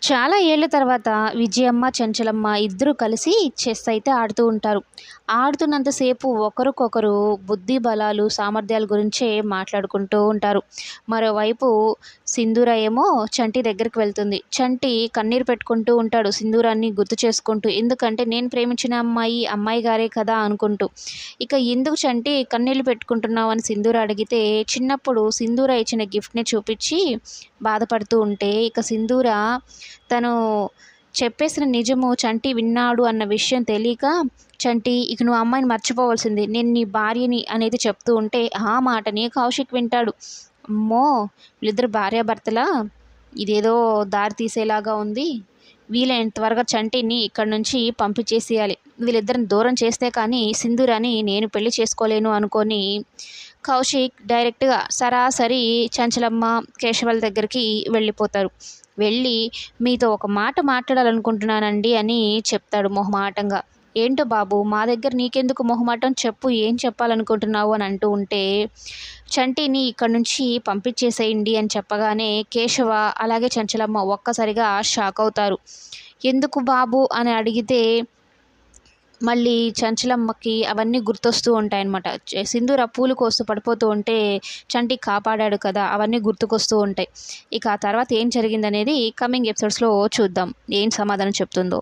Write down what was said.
చాలా ఏళ్ల తర్వాత విజయమ్మ, చెంచలమ్మ ఇద్దరూ కలిసి చెస్ అయితే ఆడుతూ ఉంటారు. ఆడుతున్నంతసేపు ఒకరికొకరు బుద్ధి బలాలు, సామర్థ్యాల గురించే మాట్లాడుకుంటూ ఉంటారు. మరోవైపు సింధూర ఏమో చంటి దగ్గరికి వెళ్తుంది. చంటి కన్నీరు పెట్టుకుంటూ ఉంటాడు సింధూరాన్ని గుర్తు చేసుకుంటూ. ఎందుకంటే నేను ప్రేమించిన అమ్మాయి, అమ్మాయి గారే కదా అనుకుంటూ. ఇక ఎందుకు చంటి కన్నీళ్లు పెట్టుకుంటున్నావు అని సింధూర అడిగితే, చిన్నప్పుడు సింధూర ఇచ్చిన గిఫ్ట్‌ని చూపించి బాధపడుతూ ఉంటే, ఇక సింధూర తను చెప్పేసిన నిజము చంటి విన్నాడు అన్న విషయం తెలియక, చంటి ఇక నువ్వు అమ్మాయిని మర్చిపోవాల్సిందే, నేను నీ భార్యని అనేది చెప్తూ ఉంటే, ఆ మాటని కౌశిక్ వింటాడు. అమ్మో! వీళ్ళిద్దరు భార్యాభర్తలా? ఇదేదో దారి తీసేలాగా ఉంది. వీలైనంత త్వరగా చంటిని ఇక్కడి నుంచి పంపించేసేయాలి. వీళ్ళిద్దరిని దూరం చేస్తే కానీ సింధూరాని నేను పెళ్లి చేసుకోలేను అనుకోని కౌశిక్ డైరెక్ట్‌గా సరాసరి చంచలమ్మ, కేశవుల దగ్గరికి వెళ్ళిపోతారు. వెళ్ళి మీతో ఒక మాట మాట్లాడాలనుకుంటున్నానండి అని చెప్తాడు మొహమాటంగా. ఏంటో బాబు మా దగ్గర నీకెందుకు మొహమాటం, చెప్పు ఏం చెప్పాలనుకుంటున్నావు అని అంటూ ఉంటే, చంటిని ఇక్కడి నుంచి పంపించేసేయండి అని చెప్పగానే కేశవ అలాగే చంచలమ్మ ఒక్కసారిగా షాక్ అవుతారు. ఎందుకు బాబు అని అడిగితే మళ్ళీ చంచలమ్మకి అవన్నీ గుర్తొస్తూ ఉంటాయన్నమాట. సింధూర పూలు కోస్తూ పడిపోతూ ఉంటే చంటి కాపాడాడు కదా! అవన్నీ గుర్తుకొస్తూ ఉంటాయి. ఇక ఆ తర్వాత ఏం జరిగిందనేది కమింగ్ ఎపిసోడ్స్‌లో చూద్దాం. ఏం సమాధానం చెప్తుందో.